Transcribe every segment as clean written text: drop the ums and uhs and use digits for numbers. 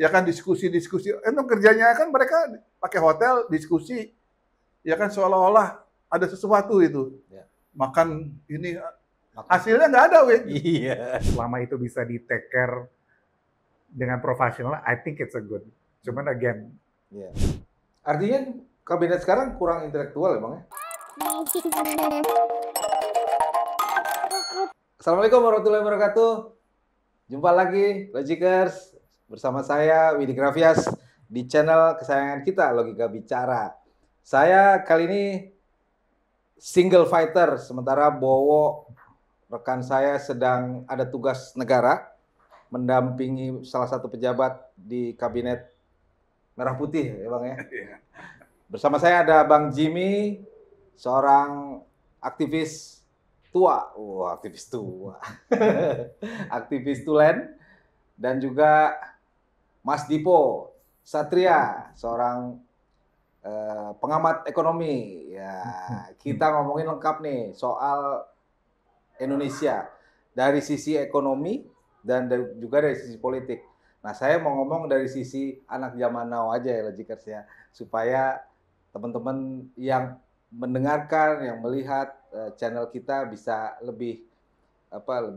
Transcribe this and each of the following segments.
Ya kan diskusi-diskusi. Emang kerjanya kan mereka pakai hotel diskusi. Ya kan seolah-olah ada sesuatu itu. Ya. Makan ini hasilnya nggak ada, Win. Iya. Selama itu bisa di take care dengan profesional, I think it's a good. Cuman again, Iya. Artinya kabinet sekarang kurang intelektual ya, Bang ya? Assalamualaikum warahmatullahi wabarakatuh. Jumpa lagi Logikers bersama saya Widi Grafias di channel kesayangan kita Logika Bicara. Saya kali ini single fighter, sementara Bowo rekan saya sedang ada tugas negara mendampingi salah satu pejabat di kabinet Merah Putih ya Bang ya. Bersama saya ada Bang Jimmy, seorang aktivis tua, aktivis tua, aktivis tulen, dan juga Mas Dipo Satria, seorang pengamat ekonomi. Ya, kita ngomongin lengkap nih soal Indonesia dari sisi ekonomi dan juga dari sisi politik. Nah, saya mau ngomong dari sisi anak zaman now aja ya, Logikers ya, supaya teman-teman yang mendengarkan, yang melihat channel kita bisa lebih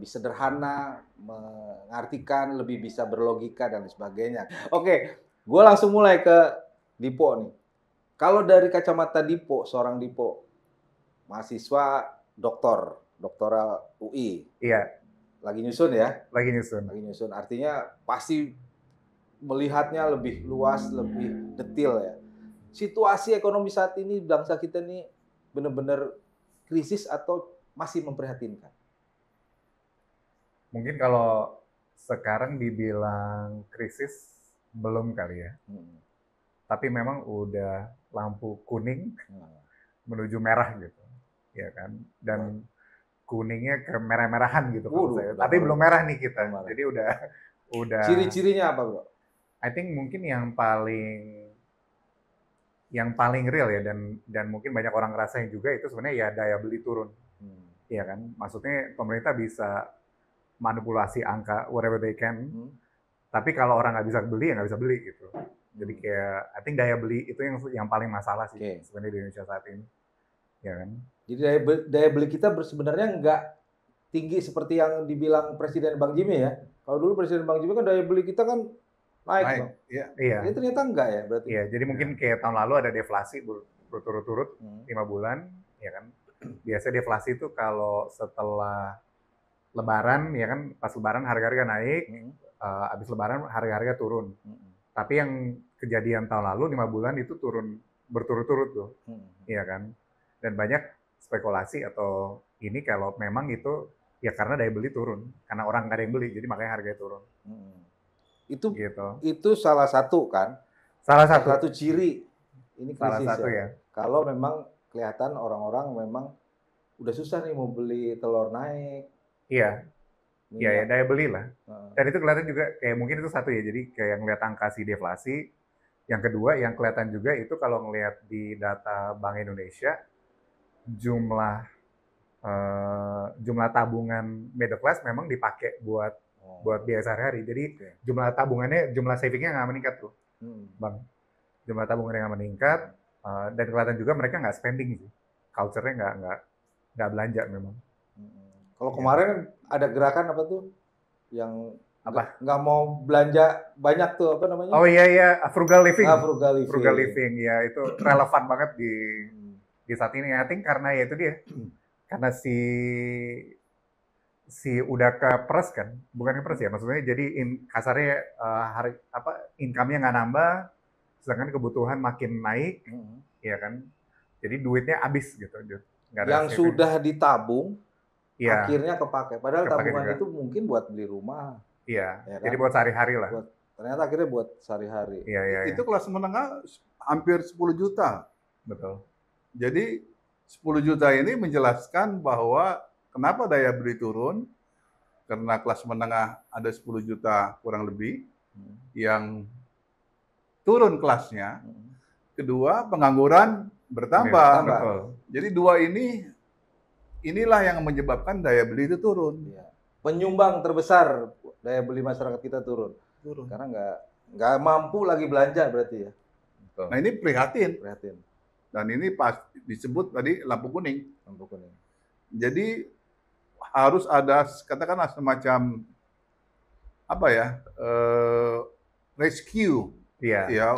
sederhana, mengartikan, lebih bisa berlogika dan sebagainya. Oke, gue langsung mulai ke Dipo nih. Kalau dari kacamata Dipo, seorang Dipo, mahasiswa doktoral UI. iya, Lagi nyusun ya? lagi nyusun. Lagi nyusun. Artinya pasti melihatnya lebih luas, lebih detail ya. Situasi ekonomi saat ini bangsa kita ini benar-benar krisis atau masih memprihatinkan? Mungkin kalau sekarang dibilang krisis belum kali ya. Tapi memang udah lampu kuning menuju merah gitu. Ya kan? Dan kuningnya ke merah-merahan gitu kalau saya. Tapi belum merah nih kita. Jadi udah Ciri-cirinya apa, Bro? I think mungkin yang paling real ya, dan mungkin banyak orang ngerasain juga itu sebenarnya ya daya beli turun. Iya kan? Maksudnya pemerintah bisa manipulasi angka whatever they can. Tapi kalau orang nggak bisa beli ya nggak bisa beli gitu. Jadi kayak I think daya beli itu yang paling masalah sih sebenarnya di Indonesia saat ini. Ya kan? Jadi daya beli kita sebenarnya nggak tinggi seperti yang dibilang Presiden Bang Jimmy ya. Kalau dulu Presiden Bang Jimmy kan daya beli kita kan naik. Iya. Ini ternyata enggak ya berarti. Iya, jadi mungkin kayak tahun lalu ada deflasi berturut-turut 5 bulan, ya kan. Biasanya deflasi itu kalau setelah Lebaran, ya kan, pas Lebaran harga-harga naik, habis Lebaran harga-harga turun. Tapi yang kejadian tahun lalu 5 bulan itu turun berturut-turut tuh, ya kan. Dan banyak spekulasi atau ini kalau memang itu ya karena daya beli turun, karena orang nggak ada yang beli, jadi makanya harganya turun. Itu gitu. Itu salah satu kan? Salah satu ciri ini krisis salah satu ya. Kalau memang kelihatan orang-orang memang udah susah nih mau beli telur naik. Iya. Iya ya, daya beli lah. Dan itu kelihatan juga kayak mungkin itu satu ya. Jadi kayak ngelihat angka si deflasi. Yang kedua yang kelihatan juga itu kalau ngelihat di data Bank Indonesia jumlah tabungan middle class memang dipakai buat biaya sehari-hari. Jadi jumlah savingnya nggak meningkat tuh, Bang. Jumlah tabungannya nggak meningkat, dan kelihatan juga mereka nggak spending sih. Culture-nya nggak belanja memang. Kalau kemarin ada gerakan apa tuh? Yang nggak mau belanja banyak tuh, apa namanya? Oh iya, frugal living. Frugal living. Ya itu relevan banget di saat ini. I think karena ya itu dia. Karena si udah kepres kan, bukan kepres ya, maksudnya jadi kasarnya income-nya nggak nambah, sedangkan kebutuhan makin naik, ya kan, jadi duitnya habis gitu. Yang sudah ditabung, ya, akhirnya kepake, padahal tabungan juga. Itu mungkin buat beli rumah. Iya, ya kan? Jadi buat sehari-hari lah. Ternyata akhirnya buat sehari-hari. Iya. Itu kelas menengah hampir 10 juta. Betul. Jadi 10 juta ini menjelaskan bahwa kenapa daya beli turun, karena kelas menengah ada 10 juta kurang lebih yang turun kelasnya. Kedua, pengangguran bertambah. Betul. Jadi dua inilah yang menyebabkan daya beli itu turun. Penyumbang terbesar daya beli masyarakat kita turun. Karena nggak mampu lagi belanja berarti ya. Betul. Nah ini prihatin. Prihatin. Dan ini pas disebut tadi lampu kuning. Lampu kuning. Jadi harus ada katakanlah semacam apa ya rescue. Iya. Ya,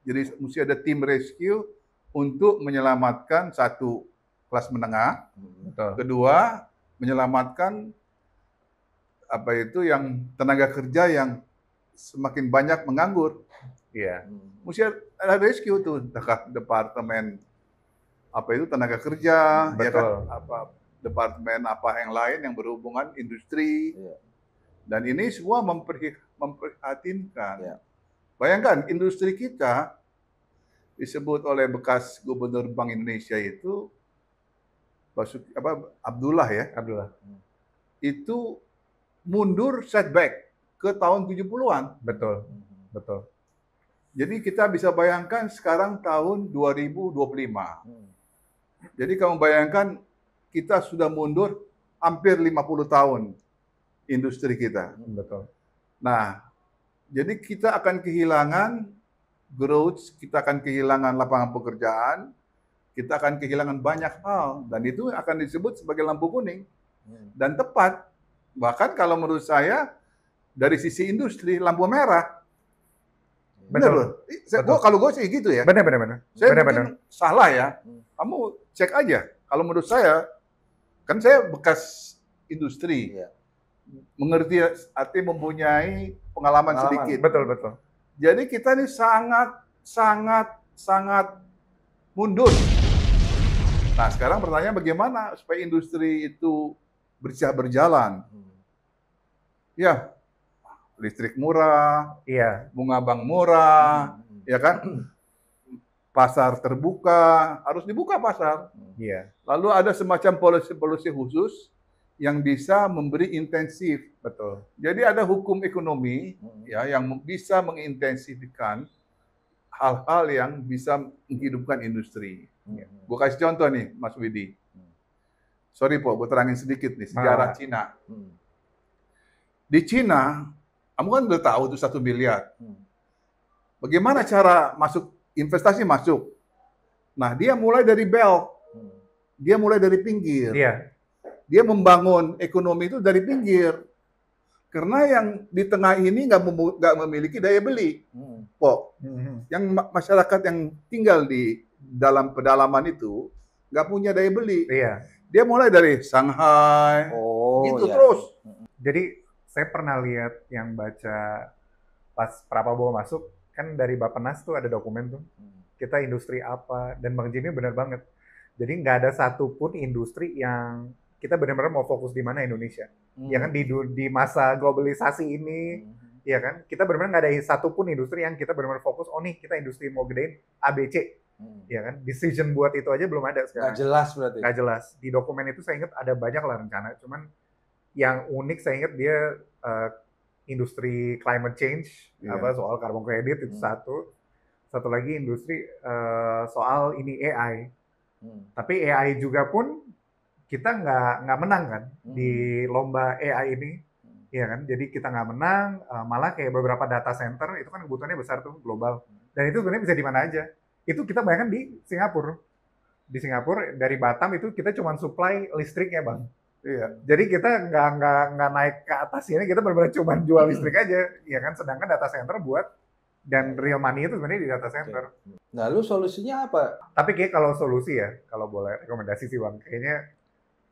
jadi mesti ada tim rescue untuk menyelamatkan satu kelas menengah. Betul. Kedua, menyelamatkan apa itu yang tenaga kerja yang semakin banyak menganggur. Iya. Mesti ada rescue tuh departemen apa itu tenaga kerja, ya kan? Betul. Apa departemen apa yang lain yang berhubungan industri. Iya. Dan ini semua memprihatinkan. Iya. Bayangkan industri kita disebut oleh bekas Gubernur Bank Indonesia itu Abdullah ya. Abdullah. Itu mundur setback ke tahun 70-an. Betul. Betul. Jadi kita bisa bayangkan sekarang tahun 2025. Jadi kamu bayangkan kita sudah mundur hampir 50 tahun industri kita. Betul. Nah, jadi kita akan kehilangan growth, kita akan kehilangan lapangan pekerjaan, kita akan kehilangan banyak hal, dan itu akan disebut sebagai lampu kuning. Dan tepat, bahkan kalau menurut saya, dari sisi industri, lampu merah. Benar loh. Kalau gue sih gitu ya. Benar. Saya mungkin salah ya. Kamu cek aja. Kalau menurut saya, kan saya bekas industri. Iya. Mengerti arti mempunyai pengalaman sedikit. Betul. Jadi kita ini sangat mundur. Nah sekarang pertanyaan bagaimana supaya industri itu bisa berjalan? Ya, listrik murah, Iya. bunga bank murah, ya kan? Pasar terbuka, harus dibuka pasar. Iya. Lalu ada semacam polisi khusus yang bisa memberi intensif. Betul. Jadi ada hukum ekonomi ya yang bisa mengintensifikan hal-hal yang bisa menghidupkan industri. Gue kasih contoh nih, Mas Widi. Sorry Po, gue terangin sedikit nih sejarah Cina. Di Cina, kamu kan udah tahu itu 1 miliar. Bagaimana cara masuk investasi masuk? Nah, dia mulai dari belt, dia mulai dari pinggir. Iya. Dia membangun ekonomi itu dari pinggir. Karena yang di tengah ini nggak memiliki daya beli. Po, yang masyarakat yang tinggal di dalam pedalaman itu nggak punya daya beli. Iya. Dia mulai dari Shanghai, gitu iya. terus. Jadi saya pernah lihat yang baca pas Prabowo masuk, kan dari Bappenas tuh ada dokumen tuh. Kita industri apa, dan Bang Jimmy benar banget. Jadi nggak ada satupun industri yang kita benar-benar mau fokus di mana Indonesia. Ya kan di masa globalisasi ini, ya kan kita benar-benar nggak ada satupun industri yang kita benar-benar fokus. Oh nih kita industri mau gedein ABC, ya kan. Decision buat itu aja belum ada sekarang. Nggak jelas berarti. Nggak jelas. Di dokumen itu saya ingat ada banyak lah rencana. Cuman yang unik saya ingat dia industri climate change, soal carbon credit itu satu lagi industri soal ini AI. Tapi AI juga pun kita nggak menang kan di lomba AI ini, ya kan? Jadi kita nggak menang, malah kayak beberapa data center itu kan kebutuhannya besar tuh global, dan itu sebenarnya bisa di mana aja. Itu kita bayangkan di Singapura. Di Singapura dari Batam itu kita cuma supply listriknya Bang. Iya. Jadi kita nggak naik ke atas ini, kita benar-benar cuma jual listrik aja, ya kan? Sedangkan data center buat dan real money itu sebenarnya di data center. Nah, lu solusinya apa? Tapi kayak kalau solusi ya, kalau boleh rekomendasi sih Bang, kayaknya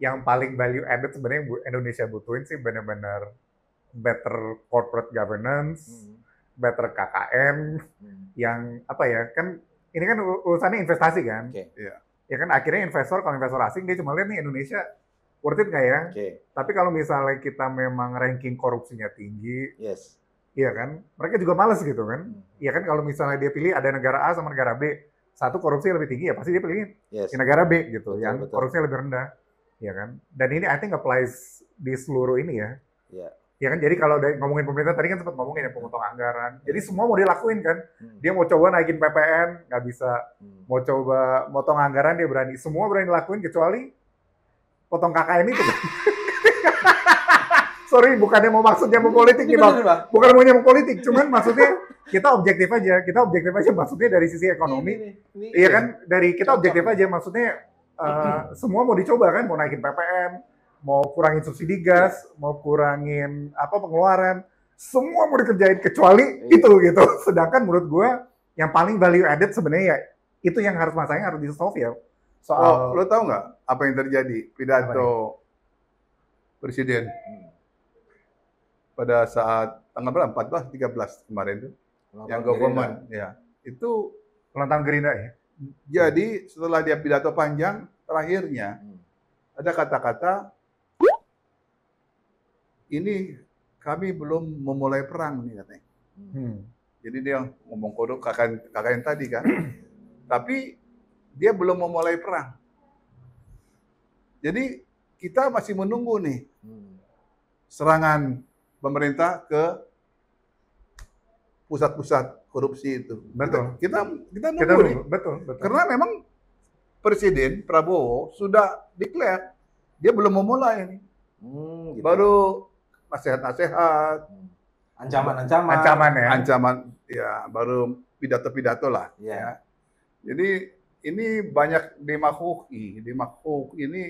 yang paling value added sebenarnya Indonesia butuhin sih benar-benar better corporate governance, better KKN, yang apa ya, kan ini kan urusannya investasi kan. Ya kan akhirnya kalau investor asing dia cuma lihat nih Indonesia worth it nggak ya? Tapi kalau misalnya kita memang ranking korupsinya tinggi, iya kan, mereka juga males gitu kan. Iya kan kalau misalnya dia pilih ada negara A sama negara B, satu korupsi lebih tinggi ya pasti dia pilih di negara B gitu, yang korupsinya lebih rendah. Ya kan, dan ini I think applies di seluruh ini ya. Ya kan, jadi kalau ngomongin pemerintah tadi kan sempat ngomongin ya pemotong anggaran. Jadi semua mau dilakuin kan. Dia mau coba naikin PPN nggak bisa, mau coba motong anggaran dia berani. Semua berani lakuin kecuali potong KKN itu. Sorry, bukannya mau maksudnya mau politik nih, Bang. Bener, Bang. Bukan maunya mau politik, cuman maksudnya kita objektif aja. Kita objektif aja maksudnya dari sisi ekonomi. Ini, Iya kan? Dari kita Contoh. objektif aja maksudnya semua mau dicoba kan, mau naikin PPN, mau kurangin subsidi gas, mau kurangin apa pengeluaran, semua mau dikerjain kecuali Iya. itu gitu. Sedangkan menurut gua yang paling value added sebenarnya ya itu yang harus masanya harus di-solve ya. Soal Lo tahu nggak apa yang terjadi pidato presiden pada saat tanggal berapa? 14, 13 kemarin tuh, yang government, ya itu. ulang tahun Gerindra ya. Jadi setelah dia pidato panjang, terakhirnya ada kata-kata, ini kami belum memulai perang nih katanya. Jadi dia ngomong kodok kakak yang tadi kan, tapi dia belum memulai perang. Jadi kita masih menunggu nih serangan pemerintah ke pusat-pusat korupsi itu. Betul. Kita Kita nunggu nih. dulu, betul. Karena memang Presiden Prabowo sudah declare dia belum memulai ini. Gitu. Baru nasihat-nasihat, Ancaman-ancaman. Ancaman ya. ancaman, ya baru pidato-pidato lah. Iya. Ya. Jadi ini banyak demagogi. Demagogi ini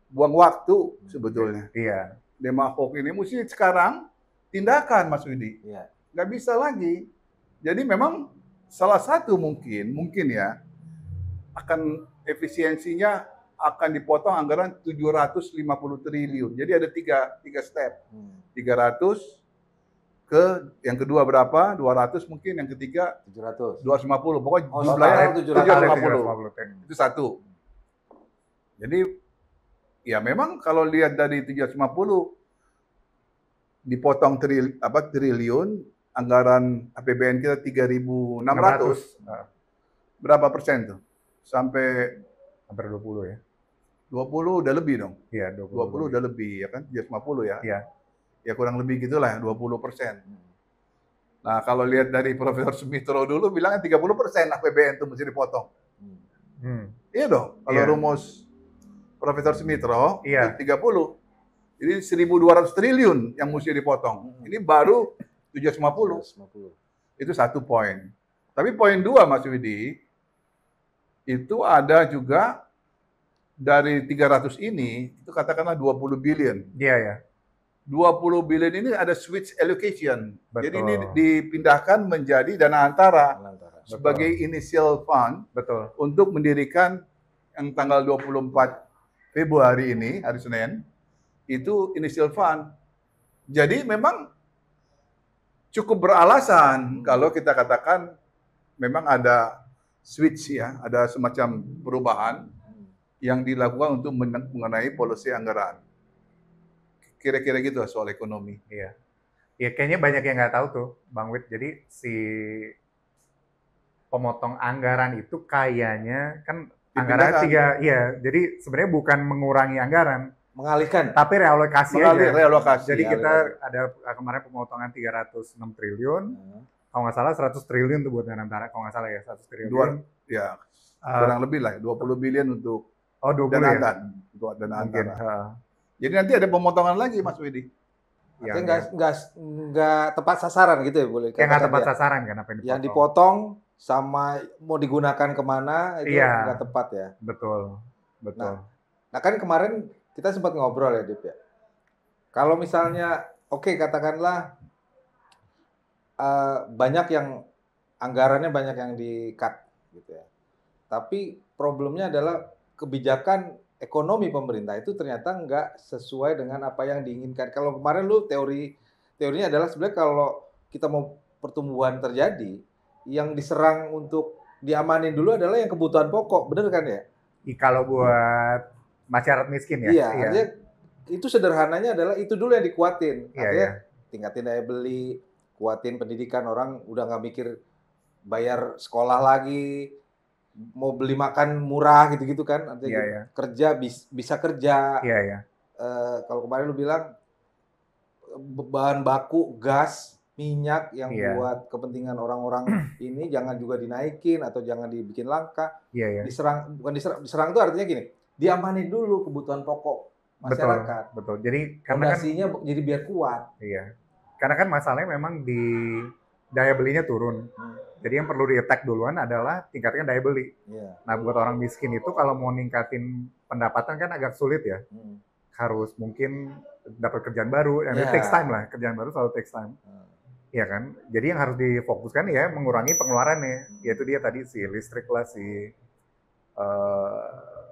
buang waktu sebetulnya. Iya. Demagogi ini mesti sekarang tindakan, Mas Widi. Iya. Nggak bisa lagi. Jadi memang salah satu mungkin ya akan efisiensinya akan dipotong anggaran 750 triliun. Jadi ada tiga step. 300 ke yang kedua berapa? 200 mungkin, yang ketiga 700. 250. Pokoknya Oh, jumlahnya total 750. Itu satu. Jadi ya memang kalau lihat dari 750 dipotong triliun, anggaran APBN kita 3.600. Berapa persen tuh? Sampai Hampir 20 ya. 20 udah lebih dong. Iya, 20 udah lebih ya kan? 750 ya. Iya. Ya kurang lebih gitulah 20%. Nah, kalau lihat dari Profesor Sumitro dulu bilangnya 30% APBN itu mesti dipotong. Iya dong. Kalau Iya. rumus Profesor Sumitro Iya. 30. Jadi 1.200 triliun yang mesti dipotong. Ini baru 750. 750. Itu satu poin. Tapi poin 2, Mas Widi, itu ada juga dari 300 ini, itu katakanlah 20 billion. Iya ya. 20 billion ini ada switch allocation. Betul. Jadi ini dipindahkan menjadi dana antara Antara. sebagai initial fund Betul. untuk mendirikan yang tanggal 24 Februari ini, hari Senin, itu initial fund. Jadi memang cukup beralasan kalau kita katakan memang ada switch ya, ada semacam perubahan yang dilakukan untuk mengenai policy anggaran. Kira-kira gitu soal ekonomi. Iya. Ya kayaknya banyak yang nggak tahu tuh, Bang Wid. Jadi si pemotong anggaran itu kayaknya kan anggaran Dipindahkan. iya. Jadi sebenarnya bukan mengurangi anggaran, Mengalihkan. tapi realokasi Mengalir aja. relokasi. Jadi Ya, kita ada kemarin pemotongan 306 triliun, kalau nggak salah 100 triliun tuh buat dana antara, kalau nggak salah ya 100 triliun. Ya, kurang lebih lah 20 billion untuk Oh 20 dana ya? antara. Untuk dana Mungkin. antara. Jadi nanti ada pemotongan lagi, Mas Widi. Artinya nggak tepat sasaran gitu ya, boleh Yang nggak katakan tepat ya. sasaran kan apa yang dipotong. Yang dipotong sama mau digunakan kemana itu Iya. nggak tepat ya. Betul. Betul. Nah kan kemarin kita sempat ngobrol ya, Dip ya. Kalau misalnya, oke, katakanlah banyak yang anggarannya banyak yang di-cut gitu ya. Tapi problemnya adalah kebijakan ekonomi pemerintah itu ternyata nggak sesuai dengan apa yang diinginkan. Kalau kemarin lu teorinya adalah sebenarnya kalau kita mau pertumbuhan terjadi, yang diserang untuk diamanin dulu adalah yang kebutuhan pokok, bener kan ya? Kalau buat masyarakat miskin ya. Iya, artinya itu sederhananya adalah itu dulu yang dikuatin. Iya, Artinya iya. tingkatin daya beli, kuatin pendidikan, orang udah nggak mikir bayar sekolah lagi, mau beli makan murah gitu-gitu kan. Artinya Iya, gitu. iya. Kerja bisa kerja. Iya, iya. Kalau kemarin lu bilang bahan baku, gas, minyak yang Iya. buat kepentingan orang-orang ini jangan juga dinaikin atau jangan dibikin langka. Iya, iya. Diserang, bukan diserang itu artinya gini, diamanin dulu kebutuhan pokok masyarakat. Betul. Jadi karena kan Fondasinya jadi biar kuat. iya. Karena kan masalahnya memang di daya belinya turun. Jadi yang perlu di-attack duluan adalah tingkatkan daya beli. Iya. Nah, buat orang miskin itu kalau mau ningkatin pendapatan kan agak sulit ya. Harus mungkin dapat kerjaan baru, yang Iya. takes time lah. Kerjaan baru selalu takes time. Iya kan? Jadi yang harus difokuskan ya mengurangi pengeluarannya. Yaitu dia tadi si listrik lah, si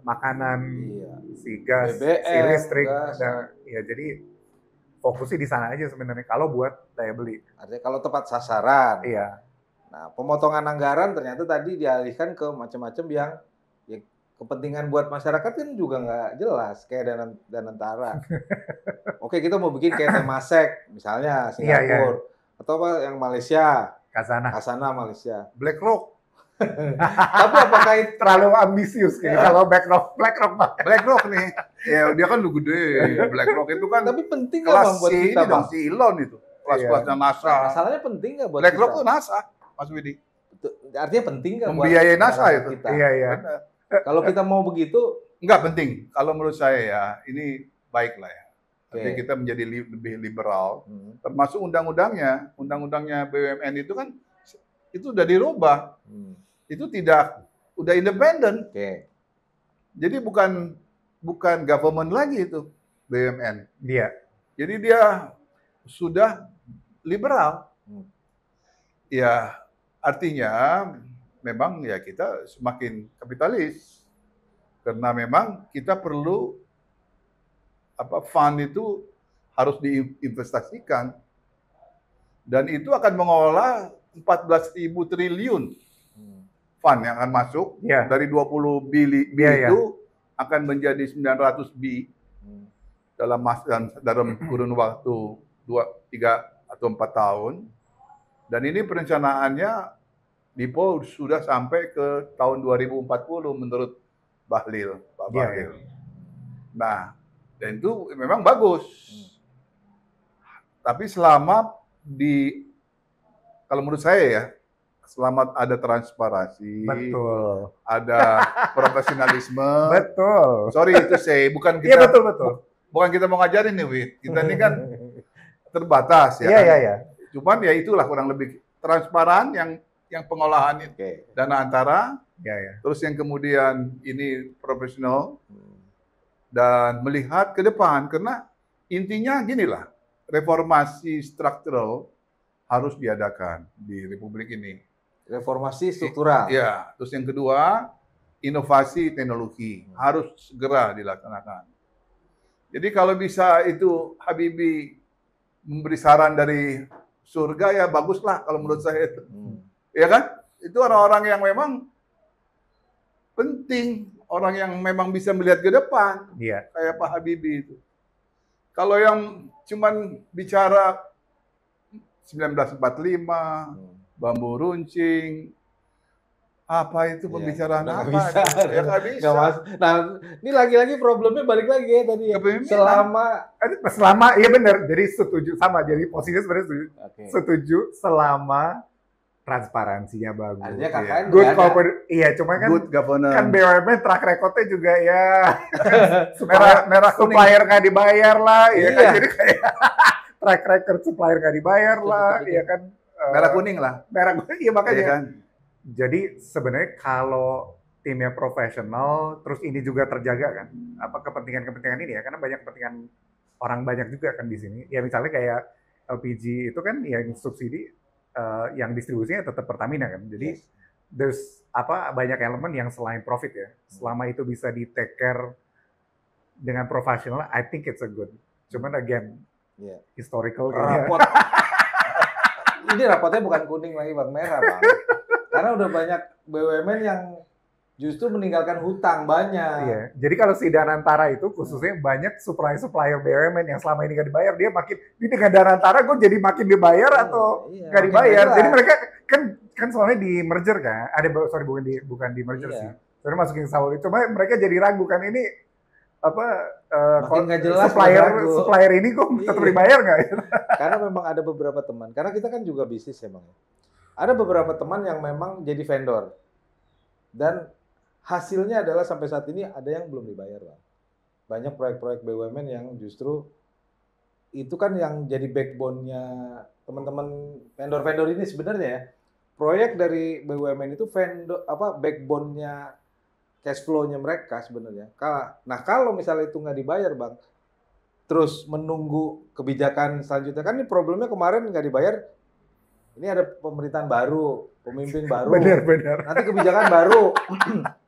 makanan, Iya. si gas, BBM, si listrik. gas. Nah, ya jadi fokusnya di sana aja sebenarnya kalau buat daya beli. Artinya kalau tepat sasaran. Iya. Nah, pemotongan anggaran ternyata tadi dialihkan ke macam-macam yang ya, kepentingan buat masyarakat kan juga nggak jelas kayak Danantara. Oke, kita mau bikin kayak Temasek misalnya Singapura atau apa yang Malaysia, Kasana Malaysia. BlackRock. Tapi apakah itu Terlalu ambisius kayak kalau BlackRock nih. Ya dia kan lu gede. BlackRock itu kan tapi penting nggak bang kelas buat si kita ini dong, bang? si Elon itu. Kelas-kelasnya NASA. Masalahnya penting nggak buat BlackRock kita? tuh NASA, Mas Widi. Artinya penting nggak buat Membiayai NASA masyarakat itu. kita? Iya. Benar. Kalau kita mau begitu, Enggak penting. Kalau menurut saya ya, ini baik lah ya. Nanti Oke. kita menjadi lebih liberal. Termasuk undang-undangnya. Undang-undangnya BUMN itu kan itu udah dirubah. Itu udah independen. Oke. Jadi bukan government lagi itu BUMN. Dia. Jadi dia sudah liberal. Ya artinya memang ya kita semakin kapitalis karena memang kita perlu fund itu harus diinvestasikan dan itu akan mengolah 14.000 triliun fund yang akan masuk dari 20 bili itu akan menjadi 900 bi dalam kurun waktu 2, 3 atau 4 tahun. Dan ini perencanaannya Lipo sudah sampai ke tahun 2040 menurut Pak Bahlil. Nah, dan itu memang bagus. Tapi selama kalau menurut saya ya, selama ada transparansi, Betul. ada profesionalisme. Betul. Sorry itu saya bukan kita. Iya betul. Bukan kita mau ngajarin nih, Wid. Kita ini kan terbatas ya. Iya. Cuman ya itulah kurang lebih transparan yang pengolahan dana antara. Iya. Terus yang kemudian ini profesional dan melihat ke depan karena intinya ginilah, reformasi struktural harus diadakan di Republik ini. Reformasi struktural. Ya, terus yang kedua, inovasi teknologi harus segera dilaksanakan. Jadi kalau bisa itu Habibie memberi saran dari surga ya baguslah kalau menurut saya itu. Ya kan? Itu orang-orang yang memang penting, orang yang memang bisa melihat ke depan. Iya. Kayak Pak Habibie itu. Kalau yang cuman bicara 1945, bambu runcing, apa itu pembicaraan apa? Ya nggak bisa. Nah, ini lagi-lagi problemnya balik lagi ya tadi ya. Selama iya benar. Jadi setuju sama. Jadi posisinya sebenarnya setuju selama transparansinya bagus. Artinya KKN good corporate. Iya, cuma kan good governance. Kan BUMN track record-nya juga ya merah supplier nggak dibayar lah, ya kan jadi kayak track record supplier nggak dibayar lah, ya kan merah kuning lah. Merah kuning, iya makanya. Ya kan? Jadi sebenarnya kalau timnya profesional, terus ini juga terjaga kan, apa kepentingan ini ya, karena banyak kepentingan orang banyak juga kan di sini. Ya misalnya kayak LPG itu kan yang subsidi, yang distribusinya tetap Pertamina kan. Jadi there's banyak elemen yang selain profit ya. Selama itu bisa di take care dengan profesional, I think it's a good. Cuman again, historical rapot. Ini rapotnya bukan kuning lagi bang, merah bang. Karena udah banyak BUMN yang justru meninggalkan hutang banyak. Iya. Jadi kalau si Danantara itu khususnya banyak supplier BUMN yang selama ini nggak dibayar, dia makin di dengan Danantara gue jadi makin dibayar atau nggak dibayar. Jadi mereka kan soalnya di merger kan, bukan di merger sih. Soalnya masukin sawah itu, cuma mereka jadi ragu kan ini makin nggak jelas supplier ini kok tetap dibayar nggak? Karena memang ada beberapa teman, karena kita kan juga bisnis emang. Ada beberapa teman yang memang jadi vendor dan hasilnya adalah sampai saat ini ada yang belum dibayar, Bang. banyak proyek-proyek BUMN yang justru itu kan yang jadi backbone-nya teman-teman vendor-vendor ini sebenarnya ya. Proyek dari BUMN itu backbone-nya cash flow-nya mereka sebenarnya. Nah, kalau misalnya itu nggak dibayar, Bang, terus menunggu kebijakan selanjutnya, kan ini problemnya kemarin nggak dibayar, ini ada pemerintahan baru, pemimpin baru, Benar. nanti kebijakan baru.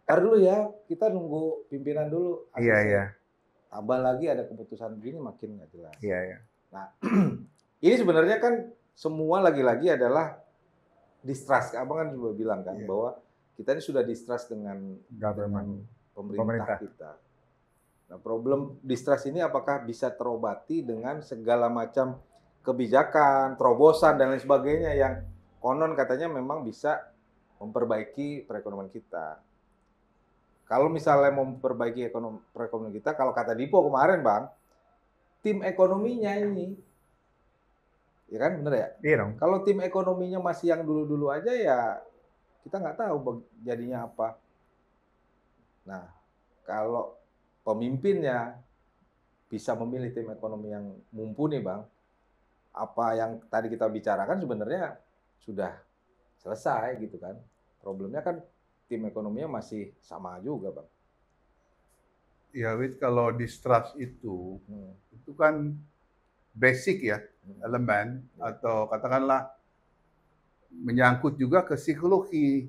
Ntar dulu ya, kita nunggu pimpinan dulu. Iya. Tambah lagi ada keputusan begini makin nggak jelas. Iya. Nah, ini sebenarnya kan semua lagi-lagi adalah distrust. Abang kan juga bilang kan bahwa kita ini sudah distrust dengan pemerintah kita. Nah, problem distrust ini apakah bisa terobati dengan segala macam kebijakan, terobosan dan lain sebagainya yang konon katanya memang bisa memperbaiki perekonomian kita. Kalau misalnya mau memperbaiki perekonomian kita, kalau kata Dipo kemarin, Bang, tim ekonominya ini, ya kan, bener ya? Iya dong. Kalau tim ekonominya masih yang dulu-dulu aja ya, kita nggak tahu jadinya apa. Nah, kalau pemimpinnya bisa memilih tim ekonomi yang mumpuni, Bang, apa yang tadi kita bicarakan sebenarnya sudah selesai gitu kan. Problemnya kan tim ekonominya masih sama juga, Bang. Ya, Wid, kalau distrust itu kan basic ya, elemen, atau katakanlah menyangkut juga ke psikologi.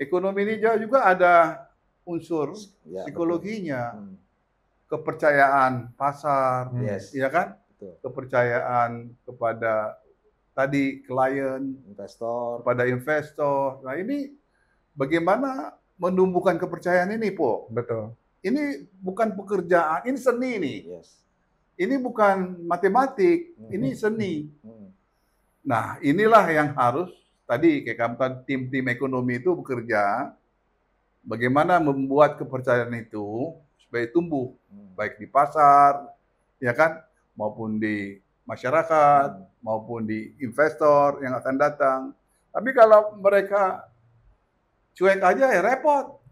Ekonomi ini juga ada unsur psikologinya, kepercayaan pasar, ya kan? Betul. Kepercayaan kepada tadi klien, kepada investor. Nah, ini bagaimana menumbuhkan kepercayaan ini, Po? Betul. Ini bukan pekerjaan, ini seni nih. Ini bukan matematik, ini seni. Nah, inilah yang harus tadi kayak kamu tadi tim-tim ekonomi itu bekerja bagaimana membuat kepercayaan itu supaya tumbuh baik di pasar, ya kan, maupun di masyarakat, maupun di investor yang akan datang. Tapi kalau mereka cuek aja ya repot.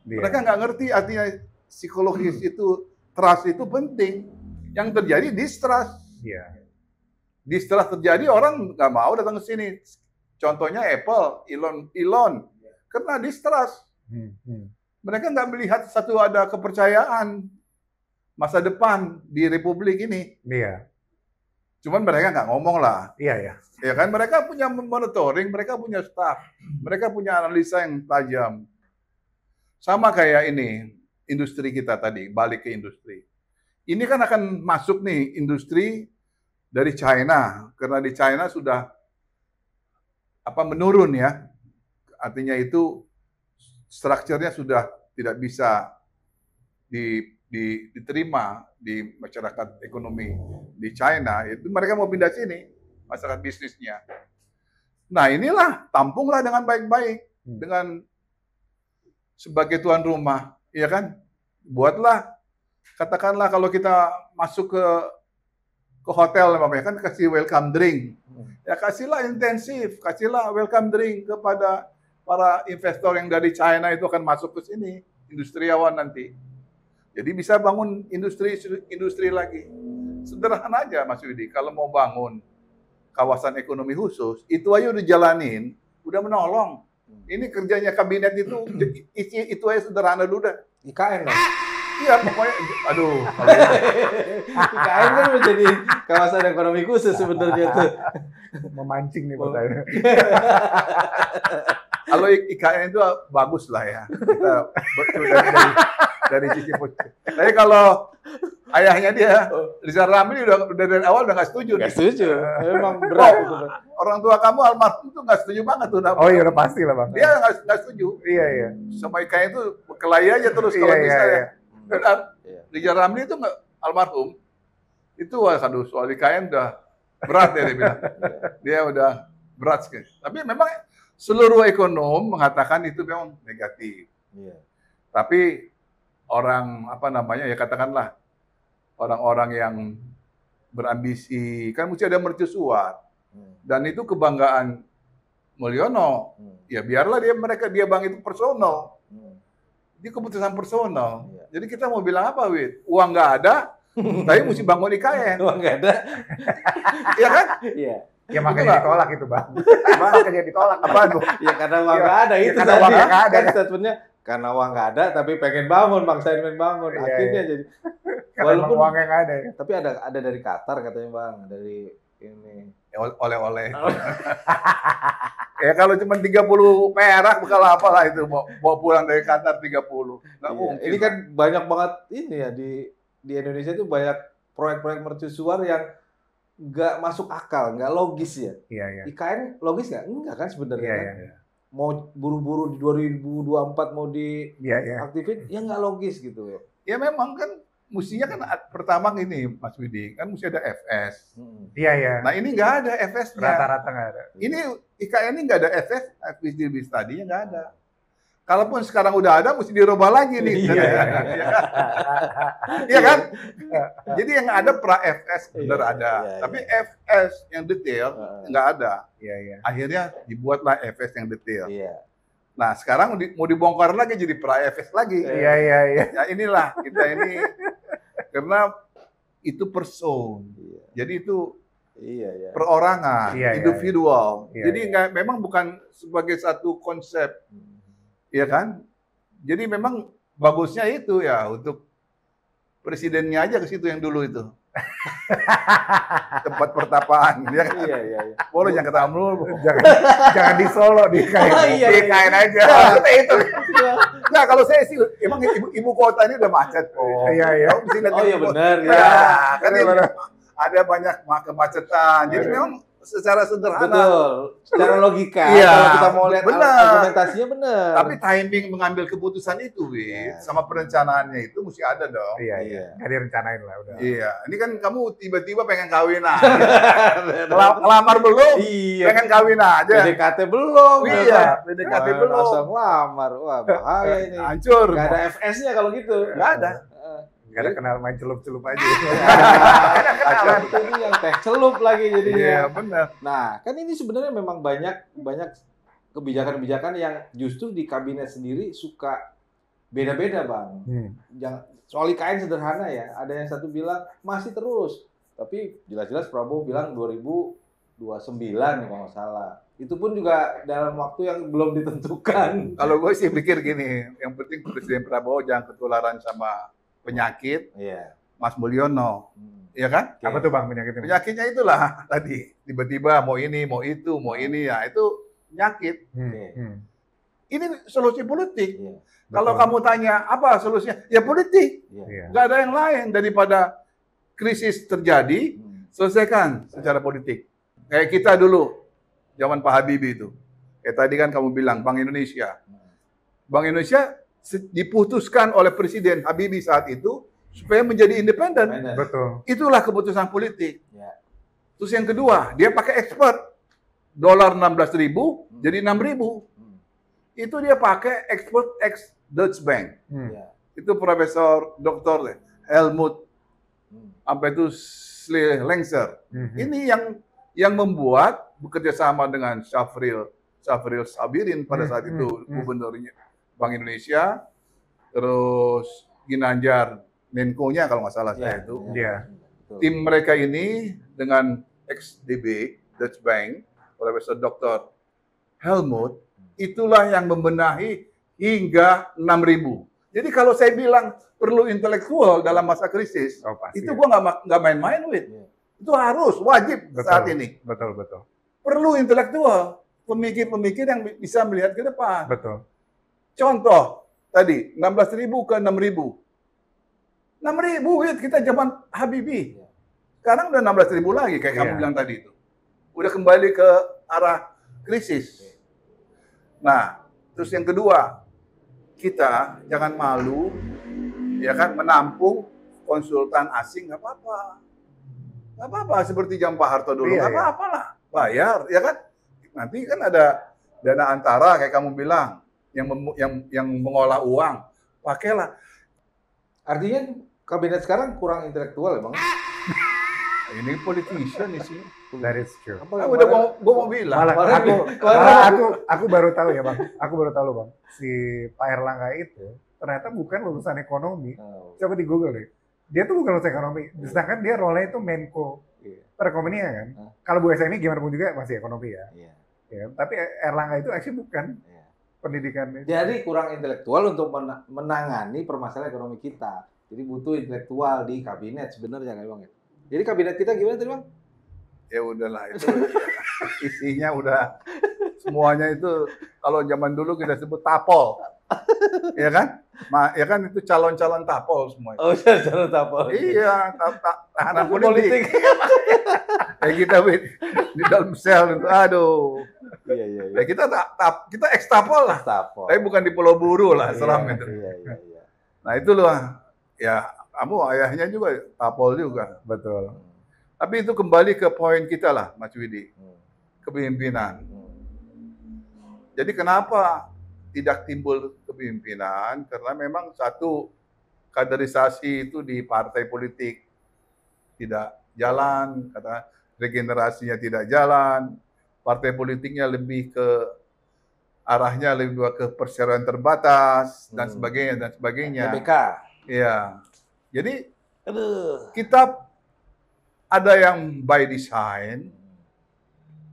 Mereka nggak ngerti artinya psikologis itu, trust itu penting. Yang terjadi distrust. Distrust terjadi, orang nggak mau datang ke sini. Contohnya Apple, Elon, karena distrust. Mereka nggak melihat ada kepercayaan masa depan di Republik ini. Cuman mereka nggak ngomong lah. Ya kan, mereka punya monitoring, mereka punya staff, mereka punya analisa yang tajam. Sama kayak ini, industri kita tadi, balik ke industri. Ini kan akan masuk nih industri dari China, karena di China sudah menurun ya. Artinya itu strukturnya sudah tidak bisa diterima di masyarakat ekonomi di China. Itu mereka mau pindah sini, masyarakat bisnisnya. Nah, inilah tampunglah dengan baik-baik dengan sebagai tuan rumah, ya kan? Buatlah, katakanlah kalau kita masuk ke hotel, kan kasih welcome drink. Ya kasihlah intensif, kasihlah welcome drink kepada para investor yang dari China itu akan masuk ke sini, industriawan nanti. Jadi bisa bangun industri lagi. Sederhana aja Mas Yudi, kalau mau bangun kawasan ekonomi khusus, itu aja udah jalanin, udah menolong. Ini kerjanya kabinet itu aja sederhana dulu dah. IKN ya? Iya, pokoknya, aduh. IKN kan menjadi kawasan ekonomi khusus sebenarnya tuh. Memancing nih pertanyaan. Kalau IKN itu bagus lah ya. Kita betul dari sisi positif. Tapi kalau ayahnya dia, Rizal Ramli udah dari awal udah nggak setuju. Nggak setuju. Memang berat itu. Orang tua kamu almarhum itu nggak setuju banget tuh. Oh iya udah pasti lah Bang. Dia nggak setuju. Iya. Sama IKN itu berkelahi aja terus kalau bisa ya. Benar. Rizal Ramli itu nggak almarhum. Itu aduh soal IKN udah berat ya dia bilang. Dia udah berat sekali. Tapi memang seluruh ekonom mengatakan itu memang negatif. Tapi orang ya katakanlah orang-orang yang berambisi kan mesti ada mercusuar. Dan itu kebanggaan Mulyono. Ya biarlah dia bang itu personal. Ini keputusan personal. Iya. Jadi kita mau bilang apa, Wid? Uang nggak ada, tapi mesti bangun IKN. Uang nggak ada. Iya kan? Iya. Ya makanya Betul ditolak itu bang. Makanya ditolak. Apaan tuh? Ya karena uang Iya. nggak ada Ya, itu karena tadi. uang nggak ada. Kan statementnya karena uang nggak ada tapi pengen bangun, maksain pengen bangun. Iya, Akhirnya iya. jadi. Karena Walaupun- emang uangnya nggak ada ya. Tapi ada dari Qatar katanya bang, dari ini. Oleh-oleh. Ya kalau cuma 30 perak bakal apa lah itu bawa pulang dari Qatar 30. Nggak Iya. mungkin. Ini kan banyak banget ini ya di Indonesia itu banyak proyek-proyek mercusuar yang nggak masuk akal, nggak logis ya. Iya, iya. IKN logis nggak? Enggak kan sebenarnya. Iya, Kan? iya. Mau buru-buru di 2024 mau Iya, iya. diaktifin, ya nggak logis gitu ya. Ya memang kan mestinya kan pertama gini Mas Widi, kan mesti ada FS. Iya, iya. Nah ini nggak ada FS-nya. Rata-rata nggak ada. Ini IKN ini nggak ada FS, feasibility study-nya nggak ada. Kalaupun sekarang udah ada, mesti dirubah lagi nih. Iya. Iya kan? Jadi yang ada pra FS benar Iya, ada, iya, tapi iya. FS yang detail nggak ada. Iya, iya. Akhirnya dibuatlah FS yang detail. Iya. Nah sekarang mau dibongkar lagi jadi pra FS lagi. Iya, iya, iya. Ya inilah kita ini karena itu person. Iya. Jadi itu Iya, iya. perorangan, Iya, iya, individual. iya. Jadi memang bukan sebagai satu konsep, ya kan? Jadi memang bagusnya itu ya untuk presidennya aja ke situ yang dulu itu. Tempat pertapaan, ya kan? Iya, iya, iya. Boleh jangan ketemu dulu. Jangan di Solo di kayak. Oh, iya, Di iya. kain aja. Maksudnya itu. Nah kalau saya sih, emang ibu kota ini udah macet kok. Iya, iya. Kamu mesti lihat Oh iya ibu kota. benar Ya, ya. kan ini ada banyak kemacetan. Jadi Iya. memang secara sederhana. Betul. Secara logika Iya, kalau kita mau lihat benar. argumentasinya benar. Tapi timing mengambil keputusan itu, Wid, Iya. sama perencanaannya itu mesti ada dong. Iya, iya. Iya. Nggak direncanain lah udah. Iya, ini kan kamu tiba-tiba pengen kawin aja. Ngelamar belum, Iya. pengen kawin aja. PDKT belum. Iya, PDKT Wah, belum. langsung lamar. Wah, bahaya ini. Hancur. Gak ada FS-nya kalau gitu. Nggak ada. Nggak ada kenal main celup-celup aja. Acuan itu ini yang teh celup lagi Iya, jadinya. benar. Nah, kan ini sebenarnya memang banyak kebijakan-kebijakan yang justru di kabinet sendiri suka beda-beda, Bang. Jangan soal IKN sederhana ya. Ada yang satu bilang masih terus, tapi jelas-jelas Prabowo bilang 2029 kalau nggak salah. Itu pun juga dalam waktu yang belum ditentukan. Kalau gue sih pikir gini, yang penting Presiden Prabowo jangan ketularan sama penyakit Iya. Mas Mulyono, ya kan? Apa tuh bang penyakitnya? Penyakitnya itulah tadi, tiba-tiba mau ini, mau itu, mau ini, ya itu penyakit. Ini solusi politik. Iya. Kalau kamu tanya apa solusinya, ya politik. Iya. Nggak ada yang lain daripada krisis terjadi, selesaikan secara politik. Kayak kita dulu, zaman Pak Habibie itu. Kayak tadi kan kamu bilang, Bank Indonesia. Bank Indonesia diputuskan oleh Presiden Habibie saat itu supaya menjadi independen. Benar. Betul. Itulah keputusan politik. Ya. Terus yang kedua, dia pakai expert. Dolar 16.000 jadi 6.000. Itu dia pakai expert ex Deutsche Bank. Iya. Itu Profesor Dr. Helmut sampai itu Lengser. Ini yang membuat bekerja sama dengan Syafril Sabirin pada saat itu gubernurnya Bank Indonesia, terus Ginanjar Menko-nya kalau nggak salah saya itu. Iya. Tim mereka ini dengan ex-DB Deutsche Bank, Profesor Dr. Helmut, itulah yang membenahi hingga 6.000. Jadi kalau saya bilang perlu intelektual dalam masa krisis, Pasti. itu gua nggak main-main, Wid. Itu harus, wajib saat ini. Betul, betul. Perlu intelektual, pemikir-pemikir yang bisa melihat ke depan. Betul. Contoh, tadi 16.000 ke 6.000. 6.000, Wid, kita zaman Habibie. Sekarang udah 16.000 lagi, kayak kamu bilang tadi itu. Udah kembali ke arah krisis. Nah, terus yang kedua, kita jangan malu, ya kan, menampung konsultan asing, nggak apa-apa. Nggak apa-apa, seperti zaman Pak Harto dulu, nggak apa-apa lah. Bayar, ya kan? Nanti kan ada dana antara, kayak kamu bilang, yang mengolah uang, pakailah. Artinya kabinet sekarang kurang intelektual ya, Bang? Ini politician nih sih. That is true. Apa Udah gua mau bilang. Malah aku baru tahu ya bang. Aku baru tahu loh bang. Si Pak Erlangga itu ternyata bukan lulusan ekonomi. Oh. Coba di Google deh. Dia tuh bukan lulusan ekonomi, sedangkan dia role-nya itu Menko Iya. perekonomian kan. Hah? Kalau Bu SMI gimana pun juga masih ekonomi ya. Iya. Ya, tapi Erlangga itu actually bukan Iya. pendidikannya. Jadi kurang intelektual untuk menangani permasalahan ekonomi kita. Jadi butuh intelektual di kabinet sebenarnya kan Bang. Jadi kabinet kita gimana tadi Bang? Ya udahlah itu isinya udah semuanya itu kalau zaman dulu kita sebut tapol. Ya kan? Ya kan itu calon-calon tapol semua. Oh, cara tapol. Iya, tahanan Politik. politik. Kayak kita Wid, di dalam sel itu, aduh. Iya, iya, iya. Ya kita ex tapol lah. Tapol. Tapi bukan di Pulau Buru lah, seram Iya, itu. Iya, iya, iya. Nah itu loh, ya kamu ayahnya juga tapol juga. Betul. Tapi itu kembali ke poin kita lah, Mas Widi, Hmm. kepemimpinan. Hmm. Jadi kenapa tidak timbul kepemimpinan? Karena memang satu, kaderisasi itu di partai politik tidak jalan, kata regenerasinya tidak jalan, partai politiknya lebih ke arahnya lebih ke perseroan terbatas dan sebagainya. TBK. Iya. Jadi Aduh. kita ada yang by design,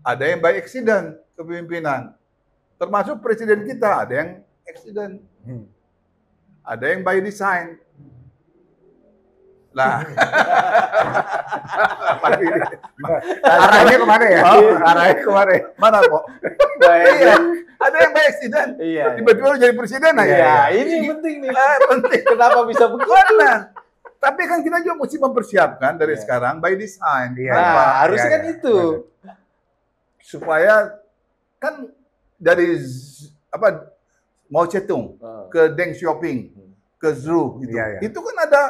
ada yang by accident kepemimpinan. Termasuk presiden kita ada yang accident, ada yang by design. Lah, Arahnya kemana ya? Arahnya kemana ya? mana kok? Iya, ada yang by accident. Iya. Tiba-tiba lu jadi presiden aja. Iya, ini penting nih. Penting. Kenapa bisa begitu? Benar. Tapi kan kita juga mesti mempersiapkan dari Iya. sekarang by design. Iya. Kenapa? Nah, harusnya Iya, kan iya. itu. Supaya kan dari apa Mao Zedong ke Deng Xiaoping ke Zhu gitu. Iya, iya. Itu kan ada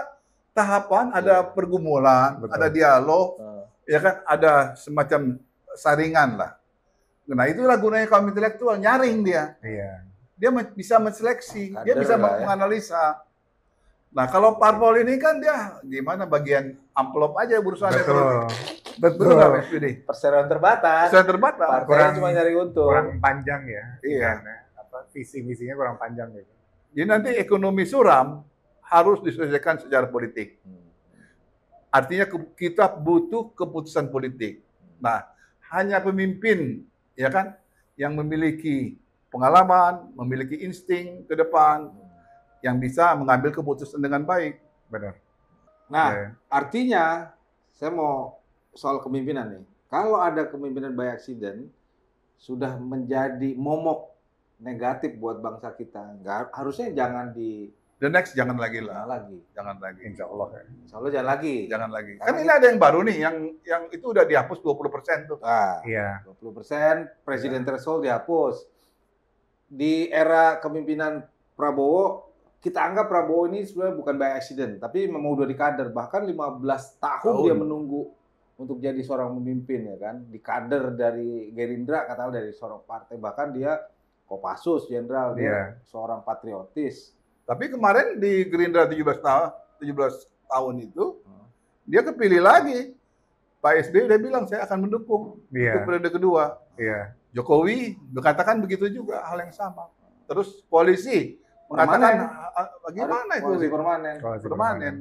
tahapan, ada Iya. pergumulan, Betul. ada dialog, Heeh. ya kan ada semacam saringan lah. Nah itulah gunanya kaum intelektual, nyaring dia. Iya. Dia bisa menseleksi, dia Kader bisa lah ya. menganalisa. Nah kalau parpol ini kan dia gimana bagian amplop aja urusannya. Betul. Betul nggak Mas Budi? Perseroan terbatas. Bisa terbatas. Partai Kurang- cuma nyari untung. Kurang panjang ya. Iya. Apa visi misinya kurang panjang gitu. Jadi nanti ekonomi suram harus diselesaikan secara politik. Artinya kita butuh keputusan politik. Nah, hanya pemimpin ya kan yang memiliki pengalaman, memiliki insting ke depan yang bisa mengambil keputusan dengan baik. Benar. Nah, Iya. artinya saya mau soal kepemimpinan nih. Kalau ada kepemimpinan by accident sudah menjadi momok negatif buat bangsa kita. Harusnya jangan The next jangan lagi jangan lah, lagi. jangan lagi. Insya Allah ya. Insya Allah jangan lagi. Jangan lagi. Kan Karena ini ada yang baru nih, yang itu udah dihapus 20% tuh. Ah, Iya. 20% presiden threshold dihapus. Di era kepemimpinan Prabowo, kita anggap Prabowo ini sebenarnya bukan by accident, tapi memang udah dikader. Bahkan 15 tahun dia menunggu untuk jadi seorang pemimpin ya kan. Dikader dari Gerindra, katakanlah dari seorang partai. Bahkan dia Kopassus, jenderal, dia seorang patriotis. Tapi kemarin di Gerindra 17 tahun itu, dia kepilih lagi. Pak SBY udah bilang saya akan mendukung untuk Iya. periode kedua. Iya. Jokowi berkatakan begitu juga hal yang sama. Terus koalisi mengatakan bagaimana itu? Koalisi permanen. Permanen.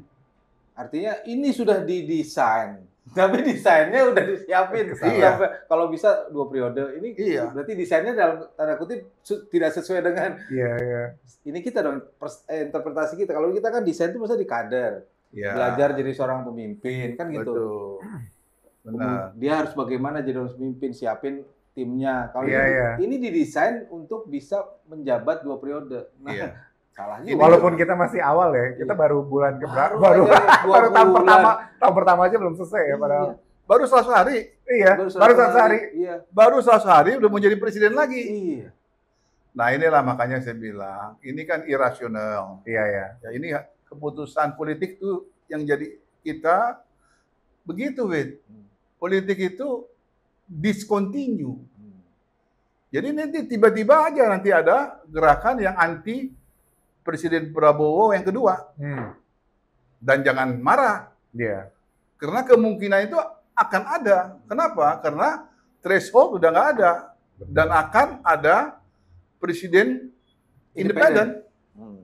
Artinya ini sudah didesain. Tapi desainnya udah disiapin. Iya. Sampai kalau bisa 2 periode. Ini Iya. berarti desainnya dalam tanda kutip tidak sesuai dengan Iya, iya. ini kita dong interpretasi kita. Kalau kita kan desain itu masa di kader. Ya, Belajar jadi seorang pemimpin kan gitu. betul. Benar. Dia harus bagaimana jadi seorang pemimpin, siapin timnya. Kalau Iya, iya. ini didesain untuk bisa menjabat 2 periode. Nah, Iya. salah Ini juga. Walaupun kita masih awal ya, kita Iya. baru bulan keberapa? Baru Baru, aja 2 baru tahun bulan. tahun pertama aja belum selesai ya padahal. Baru 100 hari. Iya, baru 100 hari. Iya. Baru 100 hari udah mau jadi presiden lagi. Iya. Nah inilah makanya saya bilang, ini kan irasional. Iya, iya. Ya ini keputusan politik tuh yang jadi kita begitu, Wid. Politik itu discontinue. Jadi nanti tiba-tiba aja nanti ada gerakan yang anti Presiden Prabowo yang kedua. Dan jangan marah, Iya. karena kemungkinan itu akan ada. Kenapa? Karena threshold udah nggak ada. Dan akan ada presiden independen.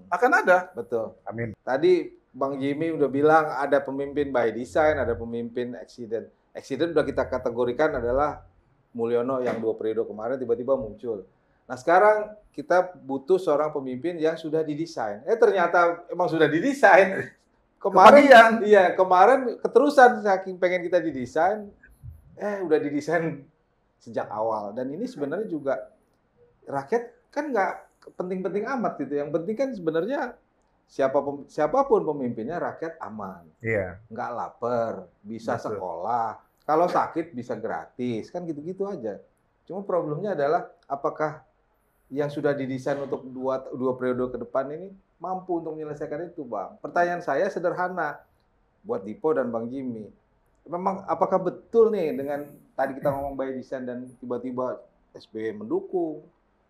Akan ada. Betul. Amin. Tadi Bang Jimmy udah bilang ada pemimpin by design, ada pemimpin accident. Accident udah kita kategorikan adalah Mulyono yang 2 periode kemarin tiba-tiba muncul. Nah sekarang kita butuh seorang pemimpin yang sudah didesain. Ternyata emang sudah didesain. Kemarin, iya kemarin keterusan saking pengen kita didesain, udah didesain sejak awal. Dan ini sebenarnya juga rakyat kan nggak penting-penting amat gitu. Yang penting kan sebenarnya siapapun pemimpinnya rakyat aman. Iya. Nggak lapar, bisa Betul. sekolah. Kalau sakit bisa gratis, kan gitu-gitu aja. Cuma problemnya adalah apakah yang sudah didesain untuk dua periode ke depan ini mampu untuk menyelesaikan itu, Bang? Pertanyaan saya sederhana buat Dipo dan Bang Jimmy. Memang apakah betul nih dengan tadi kita ngomong by design dan tiba-tiba SBY mendukung,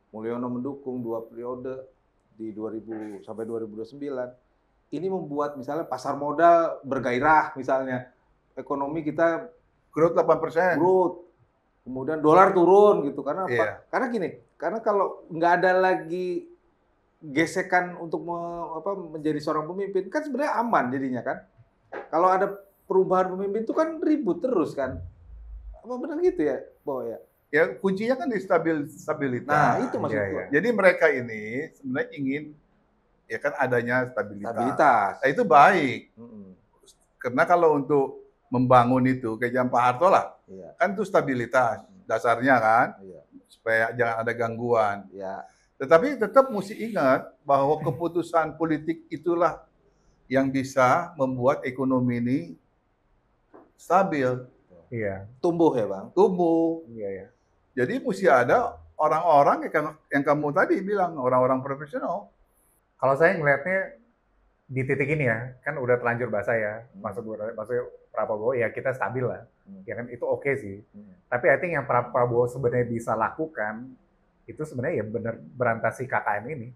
Mulyono mendukung 2 periode di 2000 sampai 2029, ini membuat misalnya pasar modal bergairah misalnya, ekonomi kita Growth 8%. growth, kemudian dolar turun gitu karena apa? Iya. Karena gini, karena kalau nggak ada lagi gesekan untuk menjadi seorang pemimpin kan sebenarnya aman jadinya kan. Kalau ada perubahan pemimpin itu kan ribut terus kan. Apa benar gitu ya, Bo ya? Ya kuncinya kan di stabilitas. Nah, itu maksud Iya, gua. iya. Jadi mereka ini sebenarnya ingin ya kan adanya stabilitas. Stabilitas. Nah, itu baik. Mm-mm. Karena kalau untuk membangun itu kayak zaman Pak Harto lah, Iya, kan itu stabilitas dasarnya kan, iya, supaya jangan ada gangguan. iya. Tetapi tetap mesti ingat bahwa keputusan politik itulah yang bisa membuat ekonomi ini stabil, Iya. Tumbuh ya, Bang. tumbuh. Iya, iya. Jadi mesti ada orang-orang yang kamu tadi bilang, orang-orang profesional. Kalau saya ngelihatnya di titik ini ya, kan udah telanjur basah ya, maksudnya Prabowo ya kita stabil lah, ya kan itu oke sih. Tapi I think yang Prabowo sebenarnya bisa lakukan itu sebenarnya ya benar berantasi KKN ini.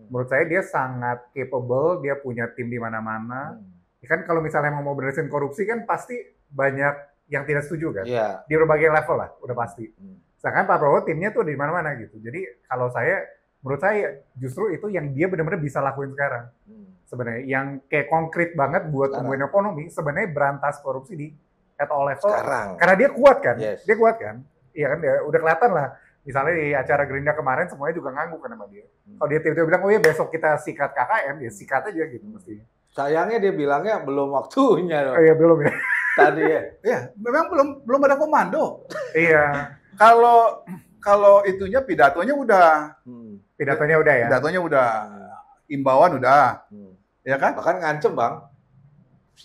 Menurut saya dia sangat capable, dia punya tim di mana-mana. Ya kan kalau misalnya mau beresin korupsi kan pasti banyak yang tidak setuju kan. Iya. Di berbagai level lah, udah pasti. Sedangkan Pak Prabowo timnya tuh di mana-mana gitu. Jadi kalau menurut saya justru itu yang dia benar-benar bisa lakuin sekarang. Sebenarnya yang kayak konkret banget buat tumbuhin ekonomi sebenarnya berantas korupsi di at all level. Sekarang. Karena dia kuat kan, Yes. dia kuat kan. Iya kan, dia udah kelihatan lah. Misalnya di acara Gerindra kemarin semuanya juga ngangguk kan sama dia. Kalau dia tiba-tiba bilang, oh ya besok kita sikat KKN, ya sikat aja gitu mestinya. Sayangnya dia bilangnya belum waktunya Oh dong. iya belum ya. Tadi ya. Ya, memang belum ada komando. Iya, Kalau itunya pidatonya udah, pidatonya udah ya. pidatonya udah, imbauan udah, ya kan? Bahkan ngancem, Bang.